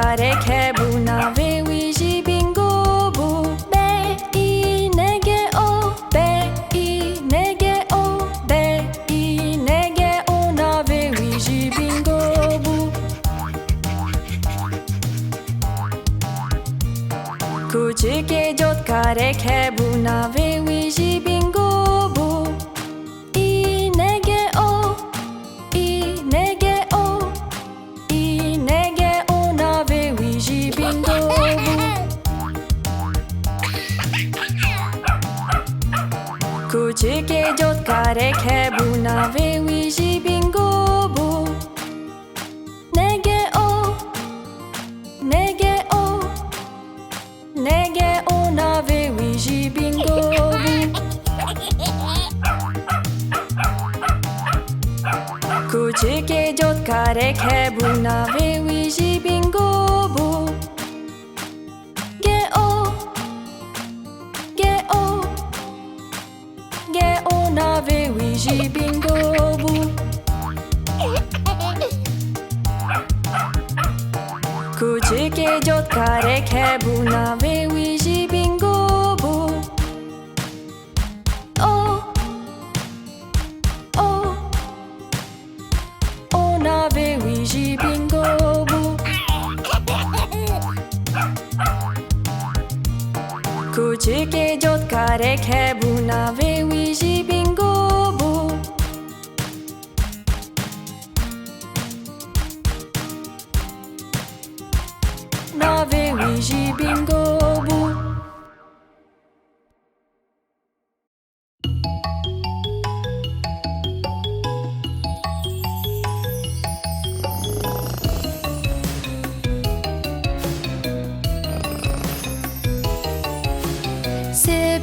Cotkarek hebû navê wî jî bingo bû. B-I-N-G-O, B-I-N-G-O, B-I-N-G-O, navê wî jî bingo bû. Kûçikek Cotkarek hebû navê wî jî bingo bû. I-N-G-O, I-N-G-O, I-N-G-O, navê wî jî bingo bû. Kûçikek Cotkarek hebû navê wî jî bingo bû. N-G-O, N-G-O, N-G-O, navê wî jî bingo bû. Kûçikek Cotkarek hebû navê wî jî bingo bû. G-O, G-O, G-O, navê wî jî bingo bû. Kûçikek Cotkarek hebû navê wî jî bingo bû. O, O, O, navê wî jî bingo bû. Kûçikek Cotkarek hebû navê wî jî bingo bû. Navê wî jî bingo bû.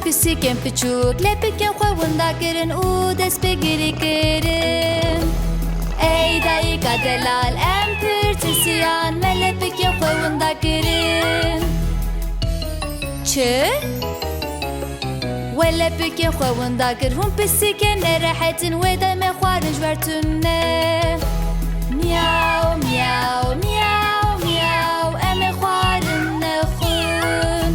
Pisîkên piçûk lepikên xwe winda kirin û dest bi girî kirin. Ey dayîka delal em pir tirsiyan me lepikên xwe winda kirin. Çi? We lepikên xwe winda kir hûn pisîkên nerahetin wê de me xwarin ji ber tune. Miyaw, miyaw, miyaw, miyaw, em ê xwarin nexwin.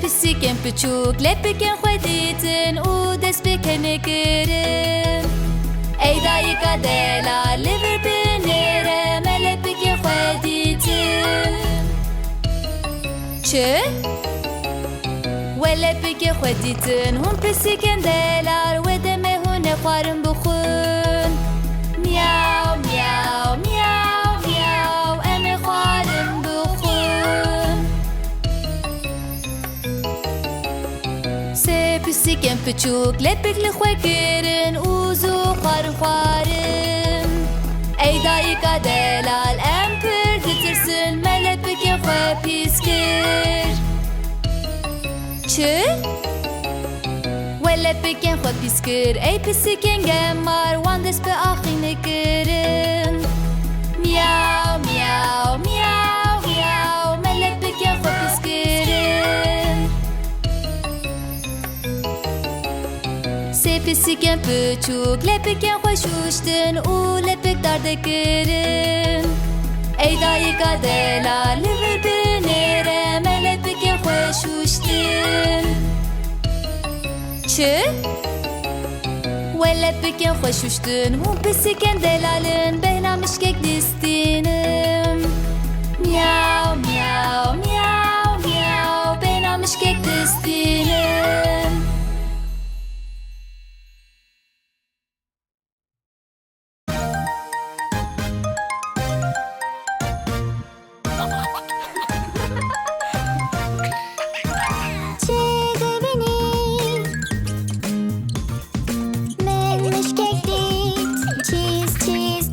Pisîkên piçûk lepikên xwe dîtin û dest bi kenê kirin. Ey dayîka delal li vir binêre me lepikên xwe dîtin. Çi? We lepikên xwe dîtin hûn pisîkên delal wê de me hûn ê xwarin bixwin. Miyaw, miyaw, miyaw, miyaw, em ê xwarin bixwin. Pisîkên piçûk lepik li xwe kirin û zû xwarin xwarin. Ey dayîka delal em pir ditirsin me lepikên xwe pîs kir. Çi? We lepikên xwe pîs kir ey pisîkên gemar wan dest bi axînê kirin. Miyaw, miyaw, miyaw, miyaw, me lepikên xwe pîs kirin. Pisîkên piçûk lepikên xwe şûştin û lepik dardikirin. Ey dayîka delal li vir binêre me lepikên xwe şûştin. Çi? We lepikên xwe şûştin hûn pisîkên delalin bêhna mişkek distînin. Miyaw, miyaw, miyaw, miyaw, bêhna mişkek distînin. Cheese,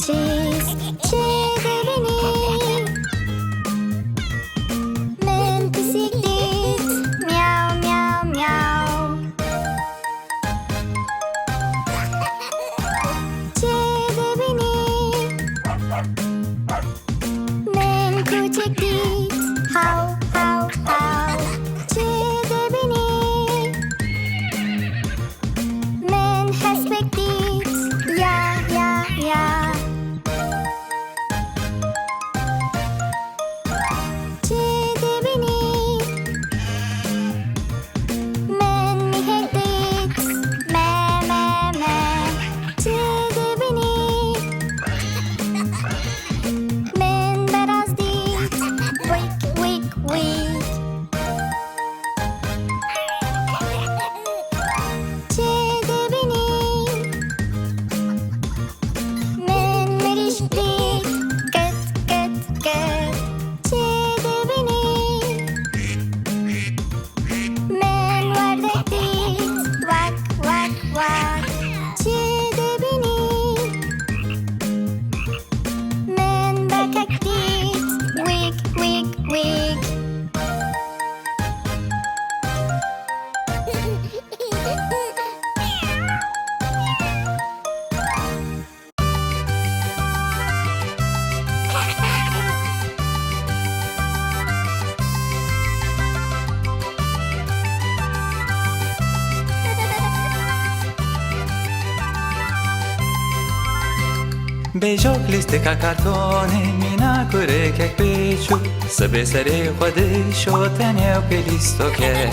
بیجاک لیستکا کارتونه مینا کورکک بیچو سبه سری خوده شوتنه و پلیستو که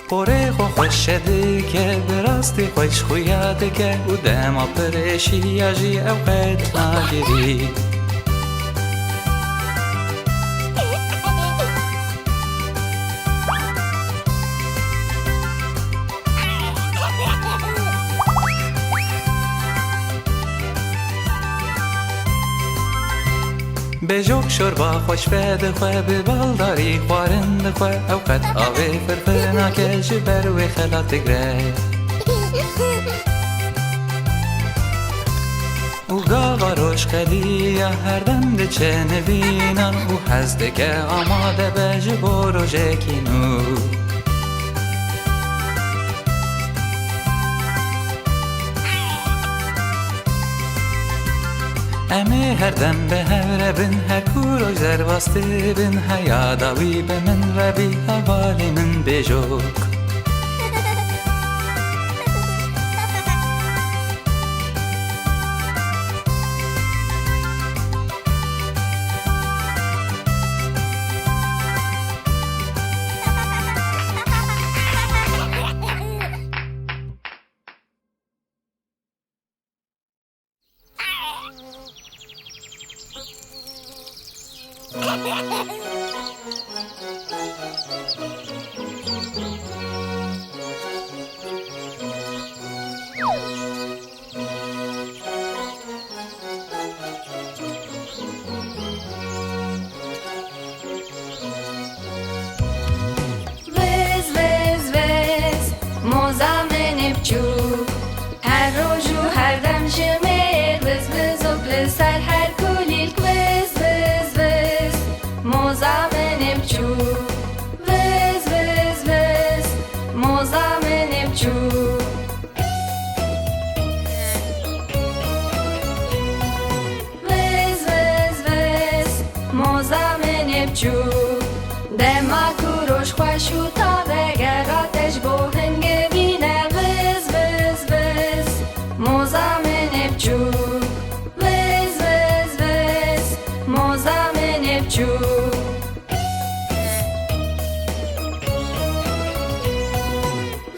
پوره خو خوش شده که براستی خوش خویاده که او دما پرشی اجی او قید نگیری بجوک شوربا خوش بده خواه به بالداری خوارند خواه اوقات آوی فرفر ناکش بروی خلات گره او گاوا روش خلیه هر دم ده چه نوینان او هزده که آماده بج برو جکینو امی هر دم به هر بن هر کورو زر واسطه بن هیاداوی به من ربی حوالی من بجوک هر روز و هر دم شمیر وز وز و پلسر هر کلیل وز وز وز موزامن بچو وز وز وز موزامن بچو وز وز وز موزامن بچو دما کوروش خوش و تا بگراتش بوهن گوینه موزامن بچو وز وز وز موزامن بچو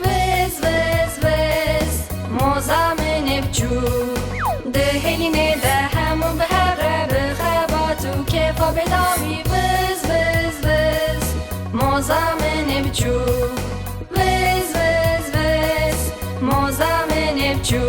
وز وز وز موزامن بچو دهینه ده همون به هر بخباتو کفا بدامی وز وز وز موزامن بچو وز وز وز موزامن بچو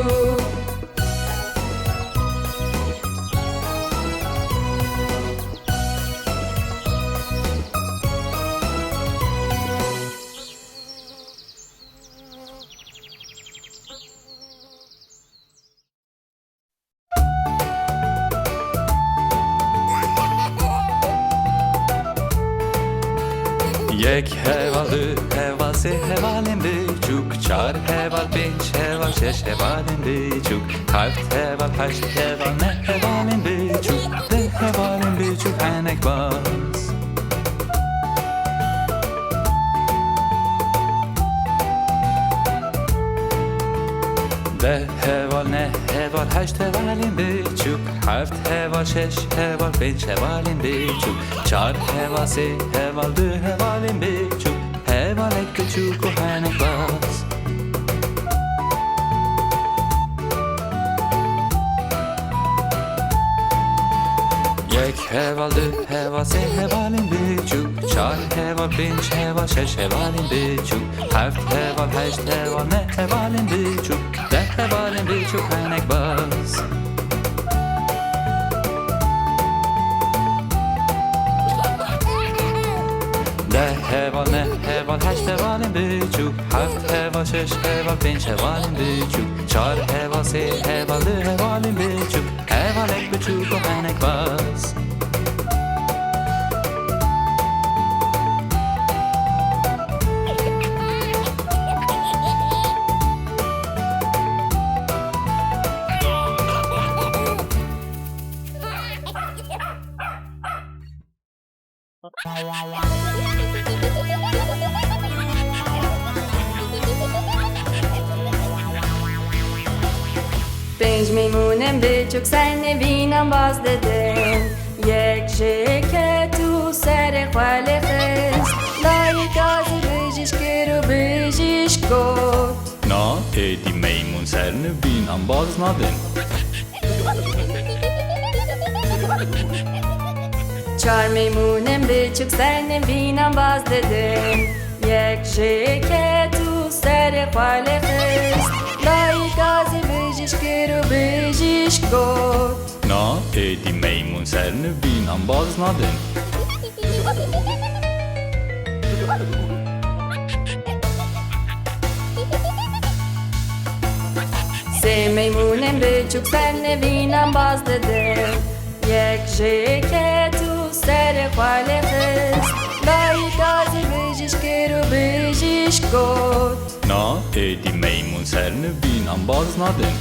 یک هوال دو هوال سه هوالیم بیچوک چار هوال پنج هوال شش هوالیم بیچوک هفت هوال هشت هوال نه هوالیم بیچوک ده هوالیم بیچوک هنک باز ده هوال نه هوال هشت هوالیم بیچوک هفت هوال شش هوال پنج هوالیم بیچوک چار هوال سه هوال دو هوالیم بیچوک هوالک بیچوک و هنک باز یک هوال دو هوال سه هوالیم بیچوک چار هوال پنج هوال شش هوالیم بیچوک هفت هوال هشت هوال نه هوالیم بیچوک ده هوالیم بیچوک هنک باز ده هوال نه هوال هشت هوالیم بیچوک هفت هوال شش هوال پنج هوالیم بیچوک چار هوال سه هوال دو هوالیم بیچوک هوالک بیچوک و هنک باز 5 میمونم بچوک سر نوینم باز ددن یک جکت و سر خاله خست لایک آزی بجیش کرو بجیش گفت Na edi meymun serini binan baz nadin. 4 میمونم بچوک سر نوینم باز ددن یک جکت و سر خاله خست لایک آزی بجیش کرو بجیش گفت Na edi meymun serini binan baz nadin. سه میمونم بچوک سر نوینم باز ددن یک جکت و سر خاله خست لایک آزی بجیش کرو بجیش گفت Na edi meymun serini binan baz nadin.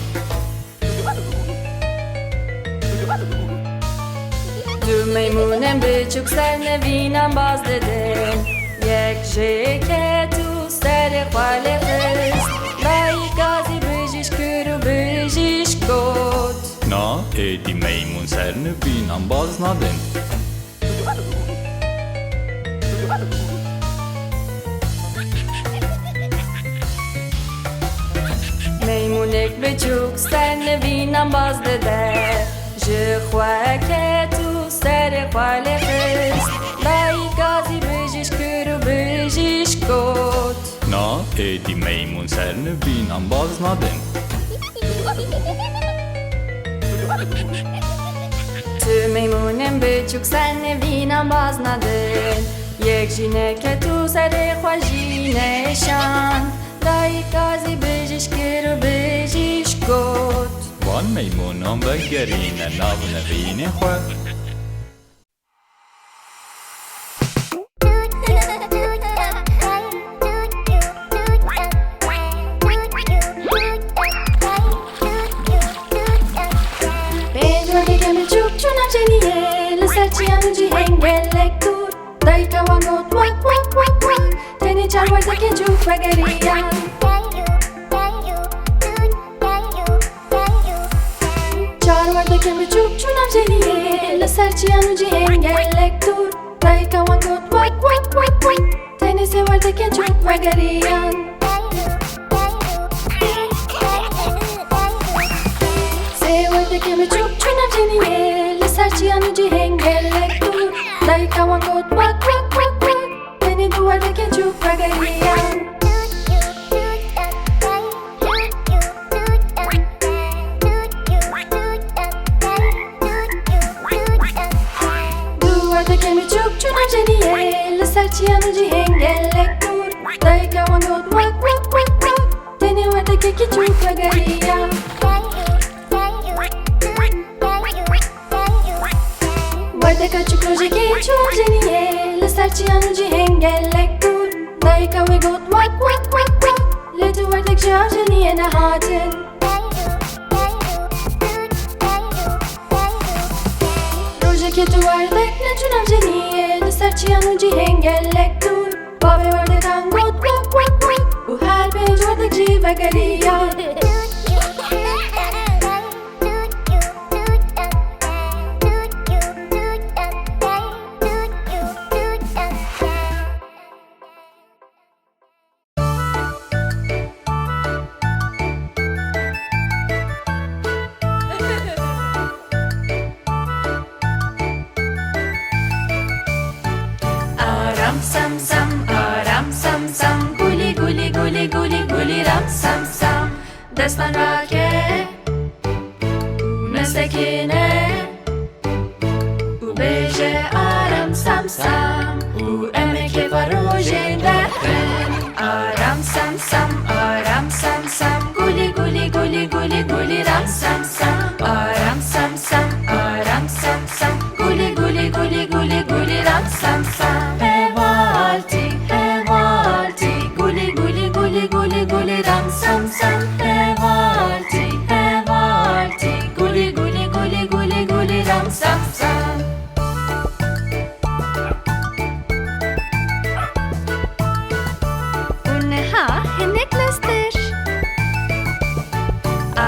دو میمونم بچوک سر نوینم باز ددن یک جکت و سر خاله خست لایک آزی بجیش کرو بجیش گفت Na edi meymun serini binan baz nadin. میمونک بچوک سر نوینم باز دده جخوکت و سر خاله خست لایک آزی بجیش کرو بجیش گفت Na edi meymun serini binan baz nadin. تو میمونم بچوک سر نوینم باز ندن یک جینکت و سر خوشینشان لایک آزی بجیش کرو بجیش گفت Van meymunun ve gerine nav nevini xwe. Bedroge kemi çuk çunam jeniye Lısar çiyanı cîhek gelek dur Dayka wangot wak wak wak wak Teni çarwerdehiyê çuk vegeriyan Çarwerdehiyê kemi çuk çunam jeniye Lısar çiyanı cîhek gelek dur Dayka wangot wak wak wak wak Teni çarwerdehiyê çuk vegeriyan Kemi çuk çunam jeniye Lısar çiyanı cîhek gelek dur Dayka wangot wak wak wak wak Teni çarwerdehiyê çuk vegeriyan Kemi çuk çunam jeniye Lısar çiyanı cîhek gelek dur Dayka wangot wak wak wak wak Teni çarwerdehiyê çuk vegeriyan Vardaka çukurjeki çuk jeniye Lısar çiyanı cîhek gelek dur Dayka wangot wak wak wak wak Letu vardek çuk jeniye nehatin Rojeki tu vardek ne çunam jeniye Lısar çiyanı cîhek gelek dur Bave vardek angot wak wak wak Bu her pej vardek jî vegeriyan Aram sam sam, aram sam sam Guli guli guli guli guli ram sam sam Destan rake Mesekine U beje aram sam sam U emeke varoje derken Aram sam sam, aram sam sam Guli guli guli guli guli ram sam sam Aram sam sam, aram sam sam Guli guli guli guli guli ram sam sam Hevalti, hevalti Guli guli guli guli guli ram sam sam Hevalti, hevalti Guli guli guli guli guli ram sam sam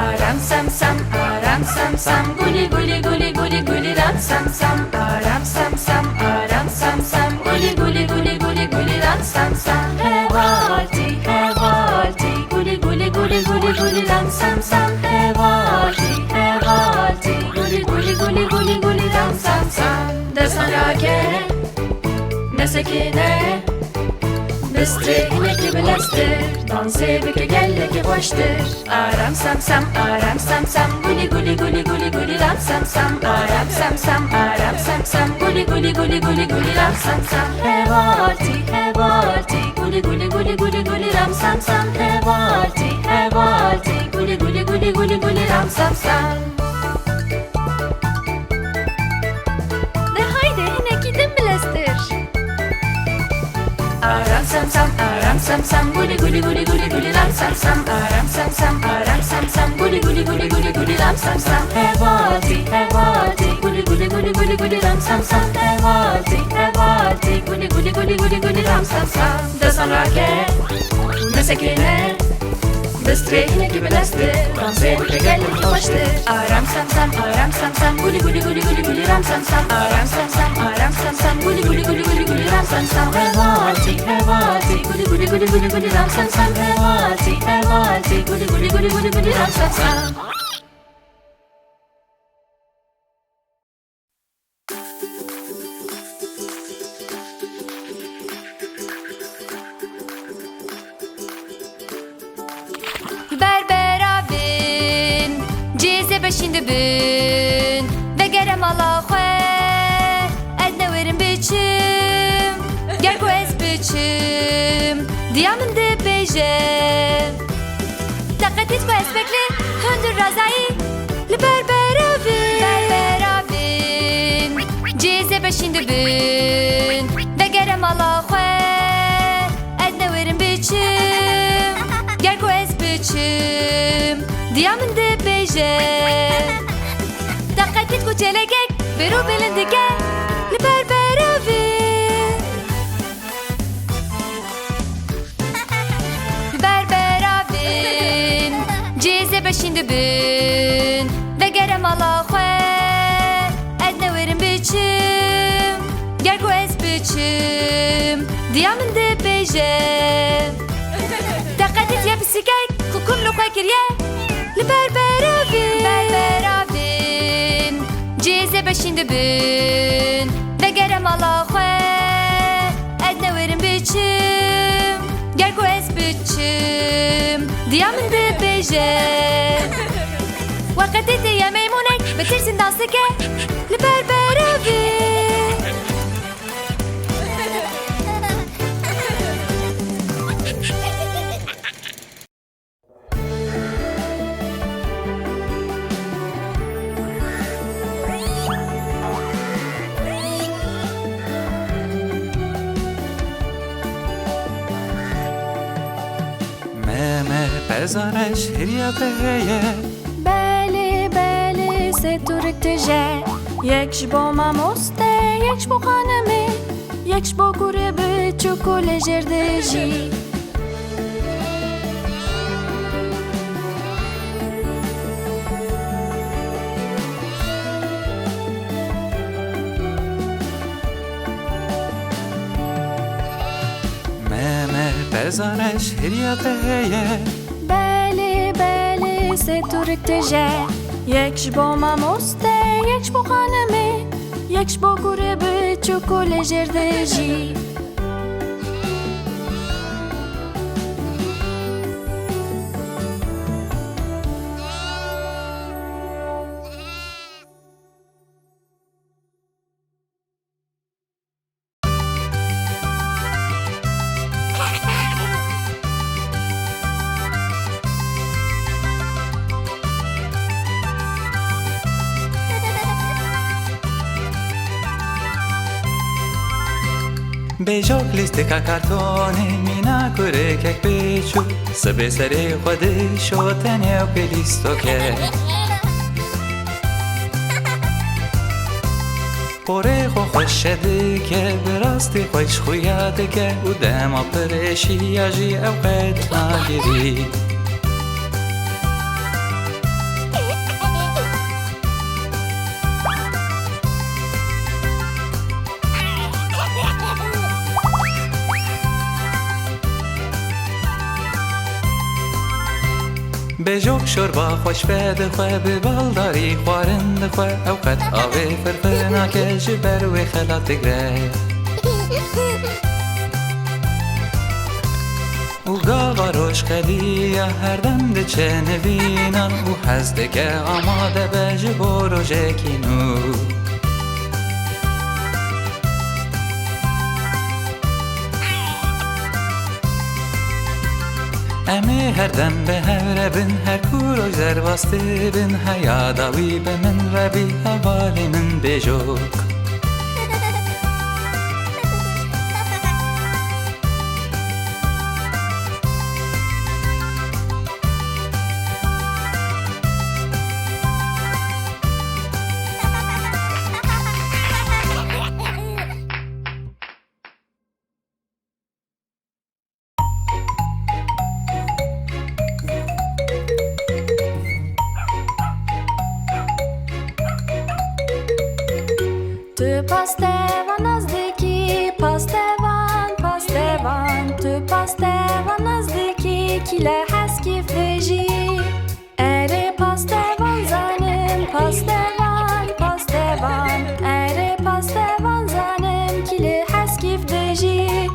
aram sam sam, aram sam sam, guli guli guli guli guli ram sam sam, aram sam sam, aram sam sam, guli guli guli guli guli ram sam sam. Hevalti, hevalti, guli guli guli guli guli ram sam sam. Hevalti, hevalti, guli guli guli guli guli ram sam sam. Zarokên, naskirina, Stranên ki bilestir, dansê bike gelekî xweştir. Aram sam sam, aram sam sam, guli guli guli guli guli ram sam sam. Aram sam sam, aram sam sam, guli guli guli guli guli ram sam sam. Hevalti, hevalti, guli guli guli guli guli ram sam sam. Hevalti, hevalti, guli guli guli guli guli ram sam sam. De haydi yine gidin bilestir. Aram sam sam, guli guli guli guli guli ram sam sam. Aram sam sam, guli guli guli guli guli ram sam sam. Hevalti, hevalti, guli guli guli guli guli ram sam sam. Hevalti, hevalti, guli guli guli guli guli ram sam sam. Zarokên, naskirina, Stranên ki bilestir, dansê bike gelekî xweştir. Aram sam sam, guli guli guli guli guli ram sam sam. Aram sam sam, guli guli guli guli guli ram sam sam. Hevalti, hevalti, guli guli guli guli guli ram sam sam. Hevalti, hevalti, guli guli guli guli guli ram sam sam. Şimdi bin ve gerem ala xwe ez newerim biçim Çerko ez biçim diyamın dibêje Taqetît ku ez bekle hundir razayî li ber beravîn cêze beşîn dibin ve gerem ala xwe ez newerim biçim Çerko ez biçim diyamın dibêje Taqetît ku çelekek berû bilin dike li ber beravîn Ber beravîn cêze beşîn dibin ve gerem ala xwe ez newerim biçim Çerko ez biçim diyamın dibêje Taqetît ye pisikek ku kullu xwe kiriye li ber beravîn cêze beşîn dibin ve gerem ala xwe ez newerim biçim Çerko ez biçim diyamın dibêje Weqetê te ye meymunek bitirsin dansike li ber beravîn Bezareş hiriya berhevkirinê Belê belê sê turik tije Yek ji bo mamoste, yek ji bo xanemê Yek ji bo gurê biçûk û lêjêr de jî Bezareş hiriya berhevkirinê Belê belê sê turik tije Yek ji bo mamoste, yek ji bo xanemê Yek ji bo gurê biçûk û lêjêr de jî Bêjok lîstika kartonê mîna kurêkek biçûk Sibê serê xwe dişotenê û pê lîstokek Porê xwe xweşe dike bi rastî xweş xuya dike û dema pirêşiya jî ew qet nagirî بجوک شوربا خوش بده خواه به بالداری خوارند خواه اوقات آوه فرفنا که جبر و خلات گره و گاوا روش خلیه هر دم ده چه نبینن و حزده که آماده به جبور و جکینو امی هر دم به هر بن هر کور و زر واسطه بن هیاداوی به من ربی حوالی من بجوک Tu pastevan nazdeki, pastevan, pastevan. Tu pastevan nazdeki, kile heskif veji. Ere pastevan zanim, pastevan, pastevan. Ere pastevan zanim, kile heskif veji.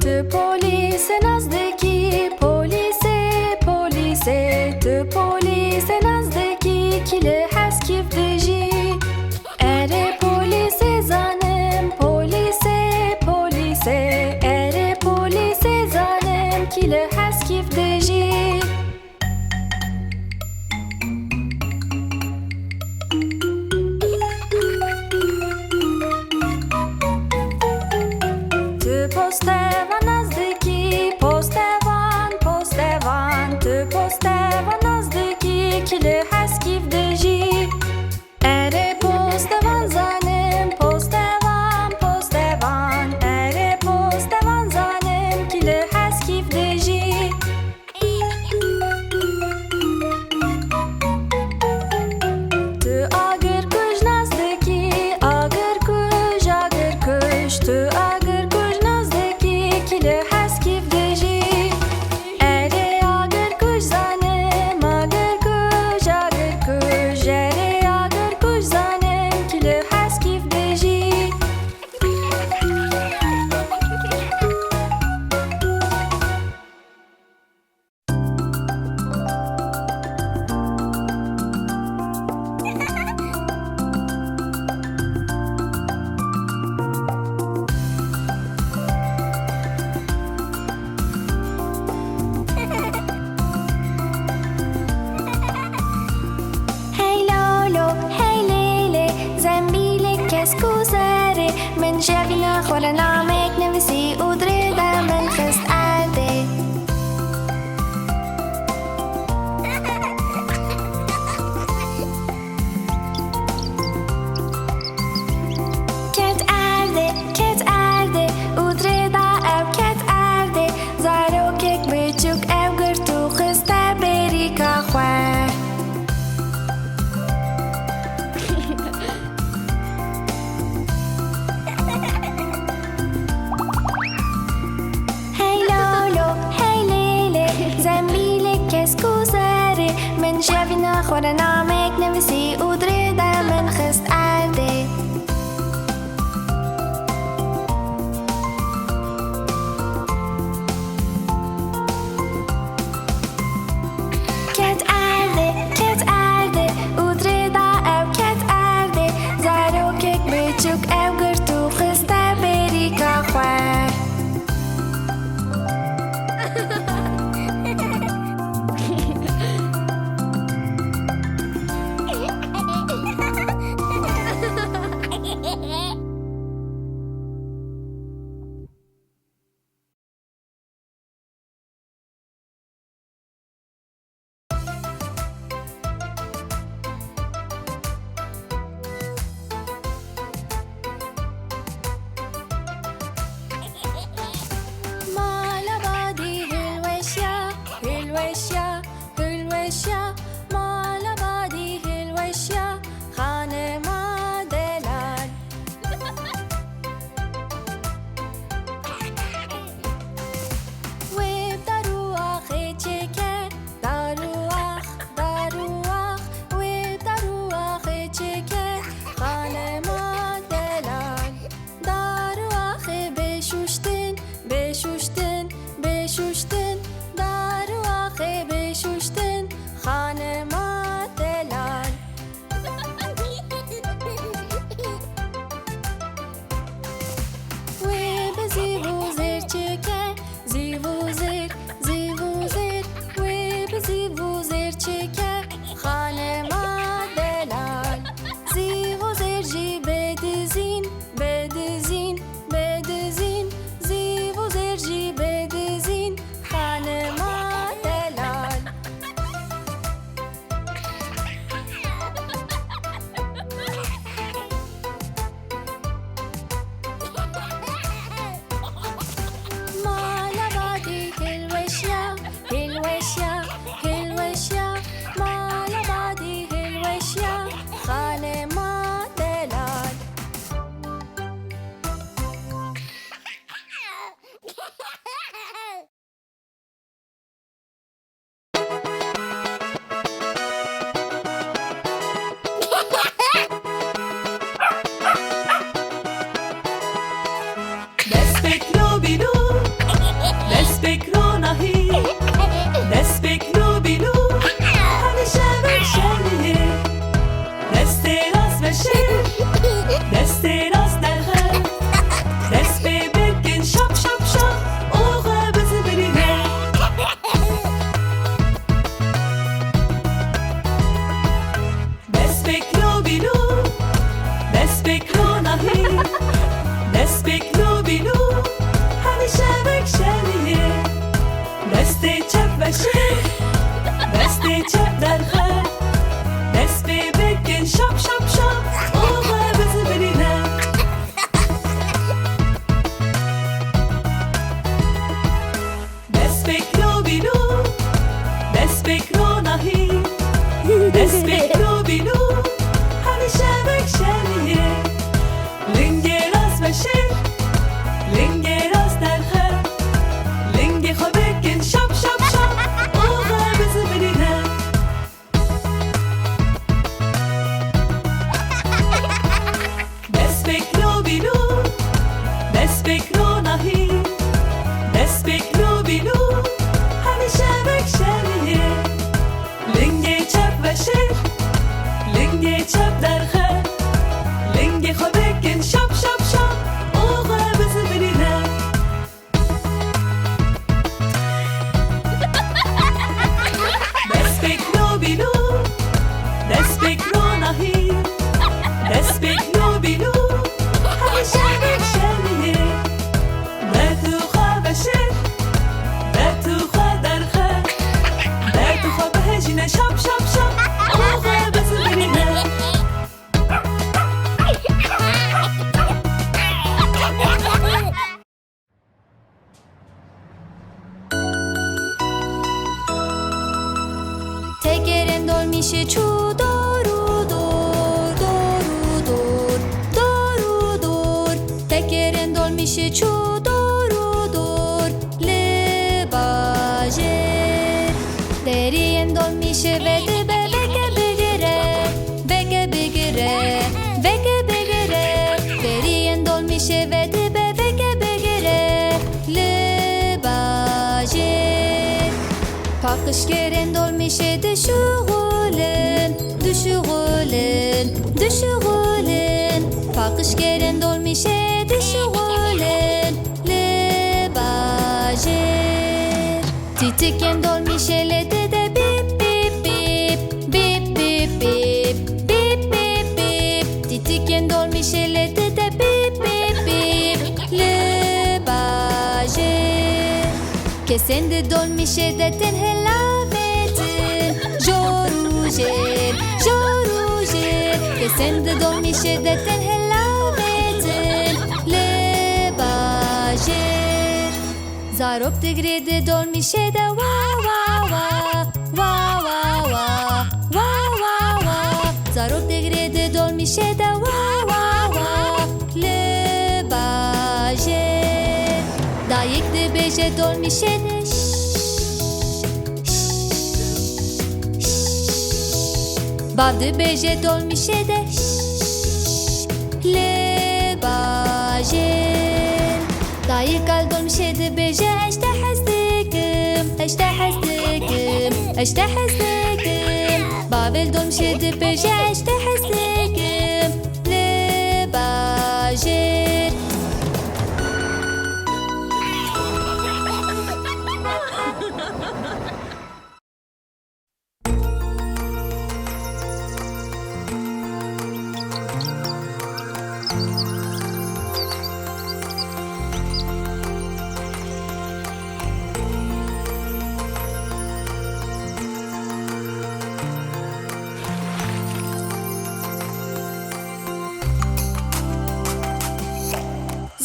Tu polise nazdeki, polise, polise. Tu polise nazdeki, kile heskif veji. Ere polise zanim, polise, polise. Ere polise zanim, kile heskif veji. Tu postevan nazdeki, postevan, postevan. Tu postevan nazdeki, kile heskif veji. Ere postevan zanim, postevan, postevan. Ere postevan zanim, kile heskif veji. Tu agır kuj nazdeki, agır kuj, agır kuj. Tu agır kuj nazdeki, kile heskif veji. Ere agır kuj zanim, agır kuj, agır kuj. Ere agır kuj zanim, kile heskif veji. Hey Lolo, hey Lele, زنبیل کس کوزره من جوینا خور نامک نویسی ادره من خست ارده کت ارده ادره دا او کت ارده زاروکک بچوک او گرتو خسته بری که خواه Hey Lolo, hey Lele, زنبیل کس کوزره من جوینا خور نامک نویسی ادره دا من خست ارده کت ارده ادره دا او کت ارده زاروکک بچوک او گرتو خسته بری که خواه LooLoo dest bekranahi dest beklubilo hemîşe bekşeniye destê rast veşir destê rast derxe dest bebekin şap şap şap oğa bizi birine dest beklubilo dest bekranahi dest beklubilo hemîşe bekşeniye destê çep veşir destê çep derxe dest bebekin şap şap şap oğa bizi birine dest beklubilo dest bekranahi dest beklubilo hemîşe bekşeniye lingê rast veşir lingê rast derxe lingê xwe bekin şap şap şap oğa bizi birine dest beklubilo dest bekranahi dest beklubilo hemîşe bekşeniye lingê çep veşir lingê çep derxe lingê xwe bekin şap şap şap oğa bizi birine dest beklubilo dest bekranahi dest beklubilo hemîşe bekşeniye dertû xwe veşir dertû xwe derxe dertû xwe behecîne şap şap şap oğa bizi birine Tekerin dolmişi çu doğru dur doğru dur doğru dur Tekerin dolmişi çu doğru dur le bajer Derinin dolmişi ve dibe beke bigire beke bigire beke bigire Derinin dolmişi ve dibe beke bigire le bajer Pakışkerin dolmişi düşüğülün, düşüğülün, düşüğülün Pakışkerin dolmişi düşüğülün, le bajer Titikin dolmişi le de bip bip bip, bip bip bip, bip bip bip Titikin dolmişi le de bip bip bip, le bajer Kesendi dolmişi de tenhelavetin Jorujer, jorujer Kesendi dolmişi de tenhelavetin Le bajer Zarok digredi dolmişi de va va va Va va va, va va va Zarok digredi dolmişi de va va va Le bajer Dayık de beje dolmişi de Bavdı beje dolmişi de le bajer Dayık al dolmişi de beje eşte hezdikim eşte hezdikim eşte hezdikim Bavel dolmişi de beje eşte hezdikim le bajer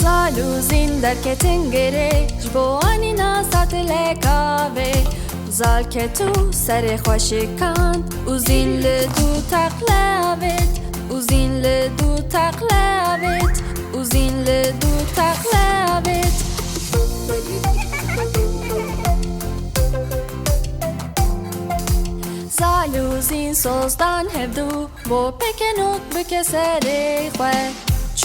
Zaluzin derketin gere Jbo anina satile kave Zalketu sere xoşikan Uzin li du taqlavet Uzin li du taqlavet Uzin li du taqlavet Zaluzin sozdan hevdu Bo pekenut bike sere xwe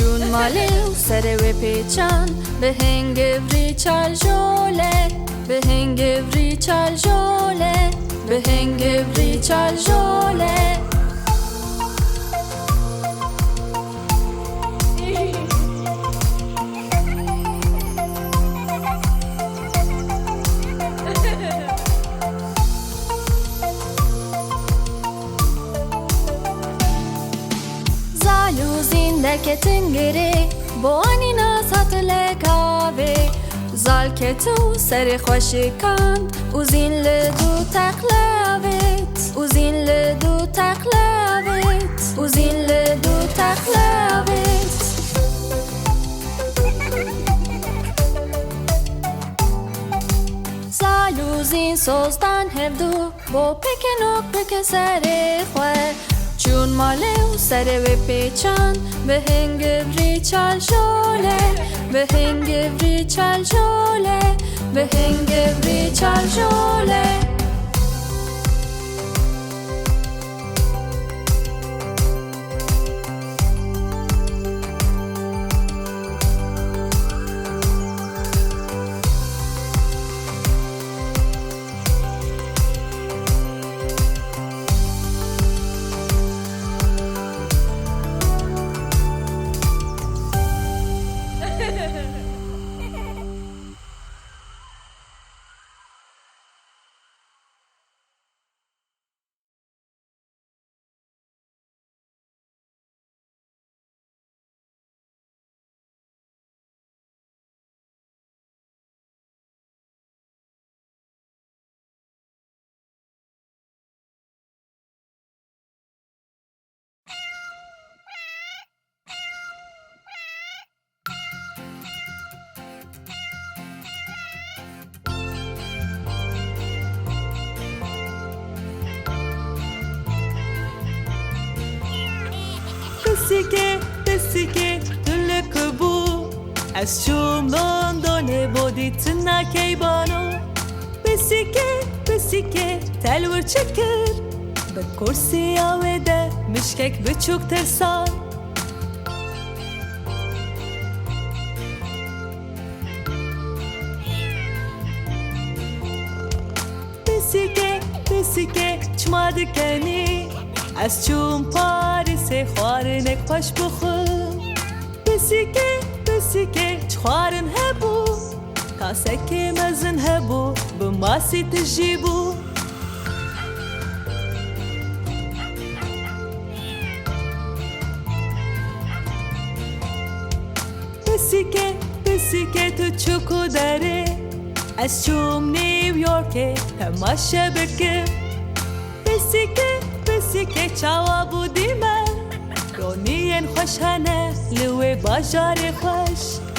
چون ماله و سر و پیچان به هنگوری چال جوله به هنگوری چال جوله به هنگوری چال جوله Derketin geri bu anina satile kahve Zalketu seri xoşikan Uzin ledu taklavet Uzin ledu taklavet Uzin ledu taklavet Zaluzin sozdan hevdu Bu pekenok peke seri xwe چون ماله و سر و پیچان به هنگوری چال جوله به هنگوری چال جوله به هنگوری چال جوله بسیکه دل کبو از شوم لندن بودی تنا کیبانو بسیکه تلور چکر به کرسی آویده مشکک بچوک ترسان بسیکه چماده کنی از چون پاریس خوارنک پاش بخور بسیکه چخوارن هبو کاسه مزن هبو به ماسی تجیبو بسیکه تو چوکو داره از چوم نیویورک تماشه بکن بسیکه چاوا بودی من رونین خوشانه لوی bijare خوش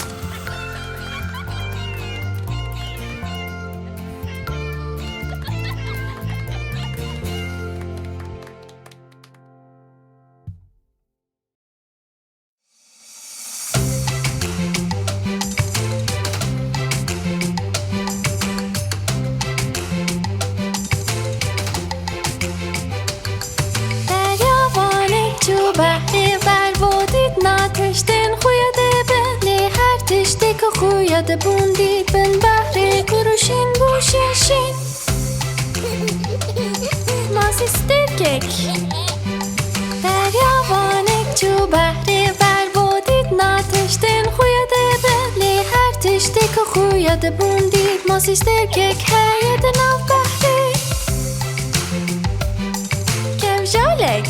خویده بوندید بن بحری کروشین بوشیشین ماسی سترکک دریاوانک چو بحری ور بودید ناتشتین خویده بلی هر تشتی که خویده بوندید ماسی سترکک هیده ناو بحری کفجالک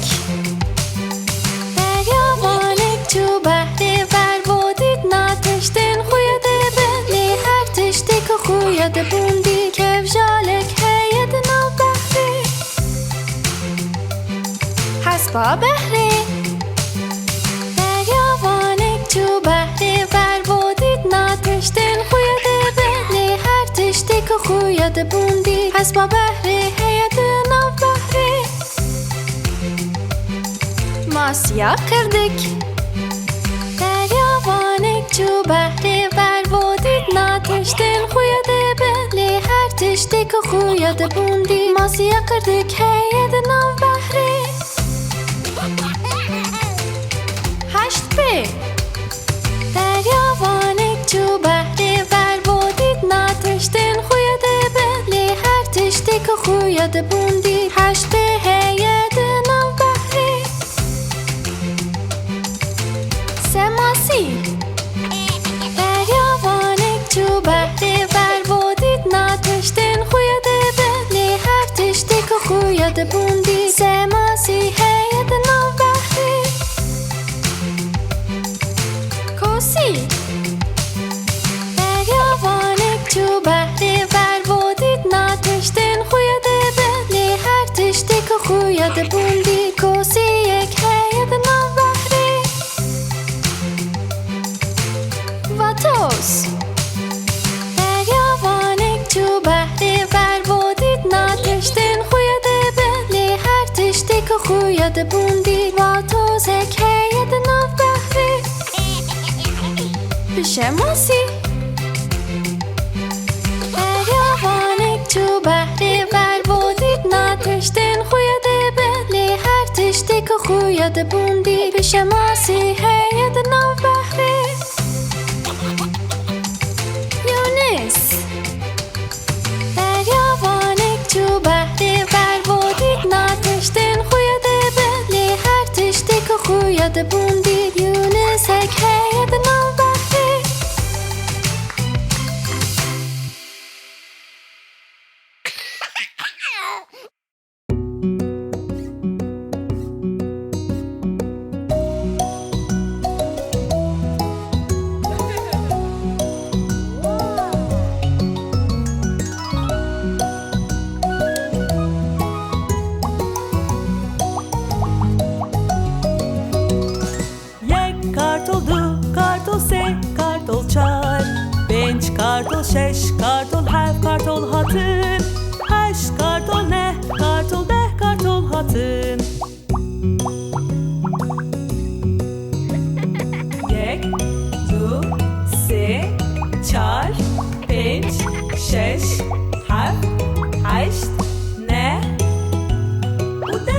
دریاوانک چو بحری ور بودید ناتشتین خویده بلی هر تشتی که خویده بوندید کفجالک هیده ناو بحری حسبا بحری دریاوانک چو بحری ور بودید ناتشتین خویده بلی هر تشتی که خویده بوندید حسبا بحری هیده ناو بحری ماسیا کردک دریاوانک چو بحری ور بودید ناتشتین خویده بلی هر تشتی که خویده بوندید ماسیا کردک هیده ناو بحری هشت پی خویاد بوندی هشت berhevkirinê ناو بحری سه ماسی دریاوانک چو بحری بر بودید ناتشتین خویاد بلی هر تشتی که خویاد بوندی سه ماسی هید ناو بحری کوسی دریاوانک چو بحری بر بودید ناتشتین خویاد بلی هر تشتی که خویاد بوندی کûçikek هید ناو بحری واتوس دریاوانک چو بحری بر بودید ناتشتین خویاد بلی هر تشتی که خویاد بوندی واتوسک هید ناو بحری پیشماسی دریاوانک چو بحری بر بودید ناتشتین خویاد بلی هر تشتی که خویاد بوندی پیشماسی هید ناو بحری یونس دریاوانک چو بحری بر بودید ناتشتین خویاد بلی هر تشتی که خویاد بوندی یونسک هید ناو بحری Yek kartol du, kartol se, kartol çar. Beş kartol şeş, kartol hev, kartol hatın. Heş kartol ne, kartol deh, kartol hatın. Yek, du, se, çar. Beş, şeş, hev, heşt, ne, u de.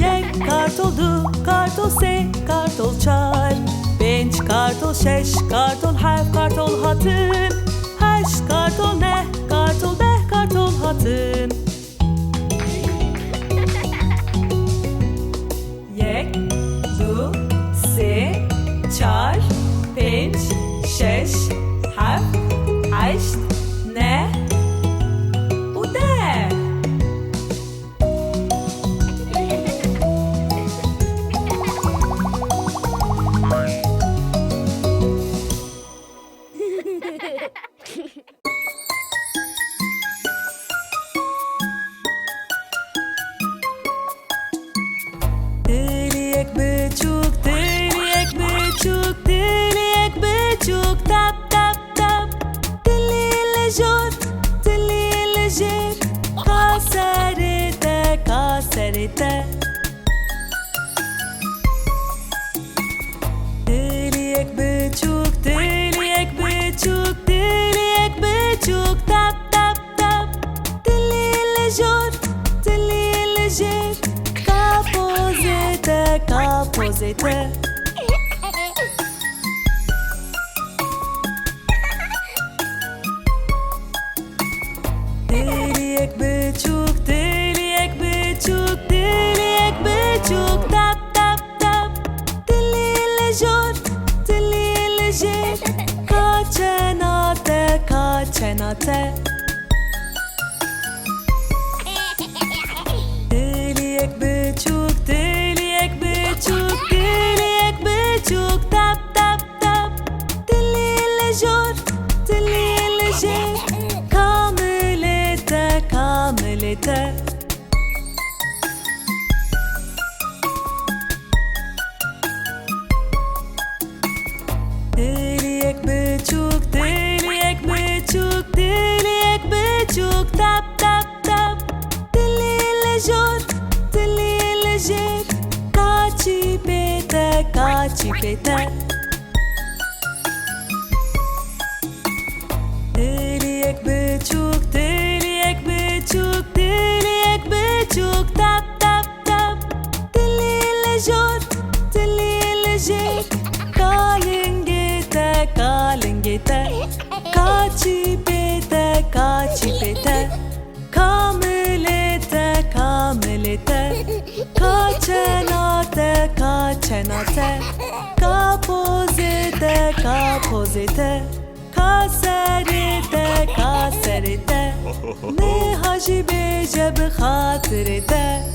Yek kartol du, kartol se, kartol çar. Beş kartol şeş, kartol hev, kartol hatın. Heş kartol ne, kartol deh, kartol hatın. Yek, du, se, çar. Beş, şeş, hev, heşt, ne, u de. Diliyek büçük, diliyek büçük, diliyek büçük, tap tap tap. Diliyle jor, diliyle jir, kaserite, kaserite. Diliyek büçük, diliyek büçük, diliyek büçük, tap tap tap. Diliyle jor, diliyle jir, kapozite, kapozite. Diliyek büçük, diliyek büçük, diliyek büçük, tap tap tap. Diliyle jor, diliyle jir, kaçenate, kaçenate. Diliyek büçük, diliyek büçük, diliyek büçük, tap tap tap. Diliyle jor, diliyle jir, kamilete, kamilete. Diliyek büçük, diliyek büçük, diliyek büçük, tap tap tap. Diliyle jor, diliyle jir, kaçipete, kaçipete. Diliyek büçük, diliyek ka lingê te ka çîpê te ka çîpê te ka milê te ka milê te ka çena te ka çena te ka pozê te ka pozê te ka serê te ka serê te nêha jî bêje bi xatirê te